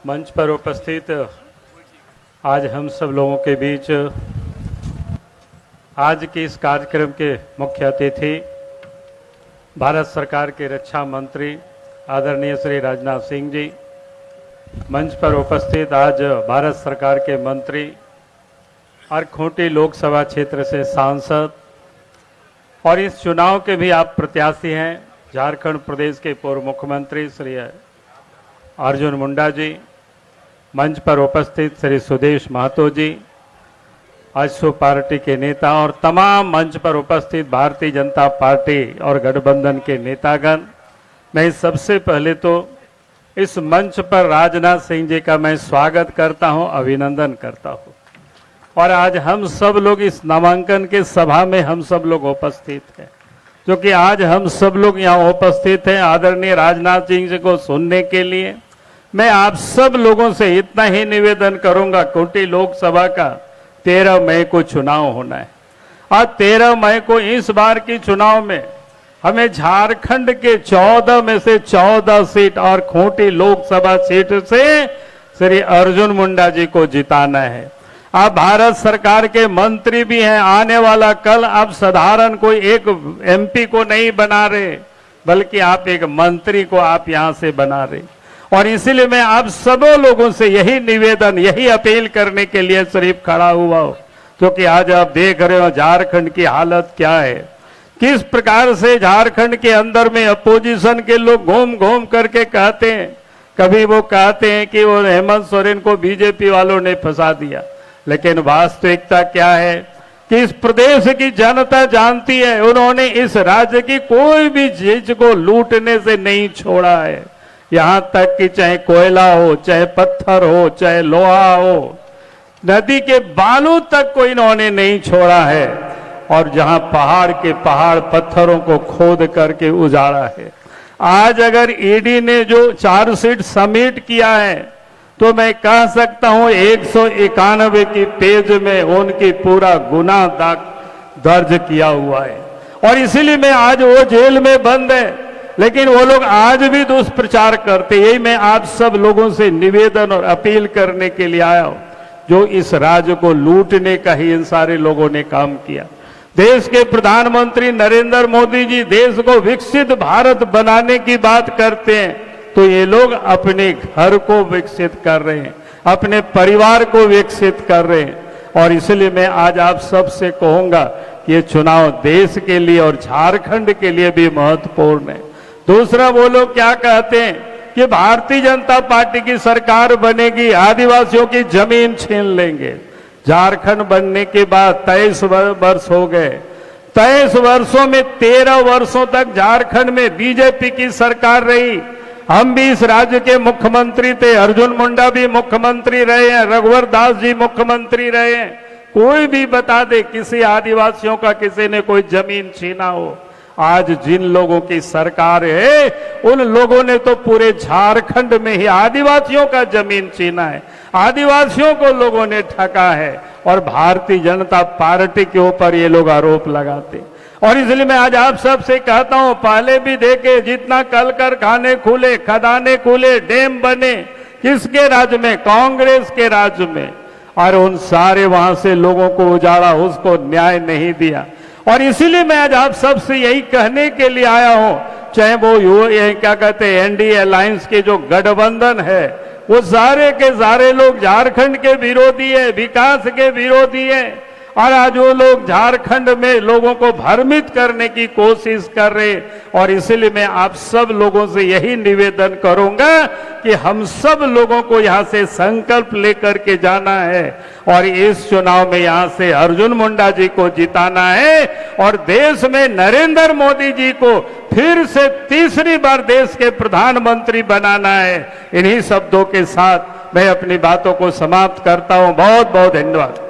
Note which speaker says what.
Speaker 1: मंच पर उपस्थित आज हम सब लोगों के बीच आज के इस कार्यक्रम के मुख्य अतिथि भारत सरकार के रक्षा मंत्री आदरणीय श्री राजनाथ सिंह जी, मंच पर उपस्थित आज भारत सरकार के मंत्री और खूंटी लोकसभा क्षेत्र से सांसद और इस चुनाव के भी आप प्रत्याशी हैं, झारखंड प्रदेश के पूर्व मुख्यमंत्री श्री अर्जुन मुंडा जी, मंच पर उपस्थित श्री सुदेश महतो जी, आजसू पार्टी के नेता और तमाम मंच पर उपस्थित भारतीय जनता पार्टी और गठबंधन के नेतागण, मैं सबसे पहले तो इस मंच पर राजनाथ सिंह जी का मैं स्वागत करता हूं, अभिनंदन करता हूं। और आज हम सब लोग इस नामांकन के सभा में हम सब लोग उपस्थित हैं, क्योंकि आज हम सब लोग यहाँ उपस्थित हैं आदरणीय राजनाथ सिंह जी को सुनने के लिए। मैं आप सब लोगों से इतना ही निवेदन करूंगा, खूंटी लोकसभा का 13 मई को चुनाव होना है और 13 मई को इस बार की चुनाव में हमें झारखंड के 14 में से 14 सीट और खूंटी लोकसभा सीट से श्री अर्जुन मुंडा जी को जिताना है। आप भारत सरकार के मंत्री भी हैं, आने वाला कल आप साधारण कोई एक एमपी को नहीं बना रहे, बल्कि आप एक मंत्री को आप यहां से बना रहे। और इसीलिए मैं आप सब लोगों से यही निवेदन, यही अपील करने के लिए सिर्फ खड़ा हुआ हूं, क्योंकि आज आप देख रहे हो झारखंड की हालत क्या है, किस प्रकार से झारखंड के अंदर में अपोजिशन के लोग घूम घूम करके कहते हैं, कभी वो कहते हैं कि वो हेमंत सोरेन को बीजेपी वालों ने फंसा दिया, लेकिन वास्तविकता क्या है कि इस प्रदेश की जनता जानती है, उन्होंने इस राज्य की कोई भी चीज को लूटने से नहीं छोड़ा है। यहां तक कि चाहे कोयला हो, चाहे पत्थर हो, चाहे लोहा हो, नदी के बालू तक को इन्होंने नहीं छोड़ा है। और जहां पहाड़ के पहाड़ पत्थरों को खोद करके उजाड़ा है। आज अगर ईडी ने जो चार्जशीट सबमिट किया है, तो मैं कह सकता हूं 191 की पेज में उनकी पूरा गुनाह दर्ज किया हुआ है। और इसीलिए मैं आज वो जेल में बंद है, लेकिन वो लोग आज भी दुष्प्रचार करते। यही मैं आप सब लोगों से निवेदन और अपील करने के लिए आया हूं, जो इस राज्य को लूटने का ही इन सारे लोगों ने काम किया। देश के प्रधानमंत्री नरेंद्र मोदी जी देश को विकसित भारत बनाने की बात करते हैं, तो ये लोग अपने घर को विकसित कर रहे हैं, अपने परिवार को विकसित कर रहे हैं। और इसलिए मैं आज आप सबसे कहूंगा कि ये चुनाव देश के लिए और झारखंड के लिए भी महत्वपूर्ण है। दूसरा, वो लोग क्या कहते हैं कि भारतीय जनता पार्टी की सरकार बनेगी, आदिवासियों की जमीन छीन लेंगे। झारखंड बनने के बाद 23 वर्ष हो गए, 23 वर्षों में 13 वर्षों तक झारखंड में बीजेपी की सरकार रही। हम भी इस राज्य के मुख्यमंत्री थे, अर्जुन मुंडा भी मुख्यमंत्री रहे हैं, रघुवर दास जी मुख्यमंत्री रहे हैं। कोई भी बता दे किसी आदिवासियों का किसी ने कोई जमीन छीना हो। आज जिन लोगों की सरकार है, उन लोगों ने तो पूरे झारखंड में ही आदिवासियों का जमीन छीना है, आदिवासियों को लोगों ने ठगा है। और भारतीय जनता पार्टी के ऊपर ये लोग आरोप लगाते। और इसलिए मैं आज आप सबसे कहता हूं, पहले भी देखे जितना कल कारखाने खुले, खदाने खुले, डैम बने, किसके राज्य में? कांग्रेस के राज्य में। और उन सारे वहां से लोगों को उजाड़ा, उसको न्याय नहीं दिया। और इसीलिए मैं आज आप सबसे यही कहने के लिए आया हूं, चाहे वो क्या कहते हैं एनडीए अलायंस के जो गठबंधन है, वो सारे के सारे लोग झारखंड के विरोधी है, विकास के विरोधी है। और आज वो लोग झारखंड में लोगों को भ्रमित करने की कोशिश कर रहे। और इसीलिए मैं आप सब लोगों से यही निवेदन करूंगा कि हम सब लोगों को यहां से संकल्प लेकर के जाना है और इस चुनाव में यहां से अर्जुन मुंडा जी को जिताना है और देश में नरेंद्र मोदी जी को फिर से तीसरी बार देश के प्रधानमंत्री बनाना है। इन्हीं शब्दों के साथ मैं अपनी बातों को समाप्त करता हूं। बहुत बहुत धन्यवाद।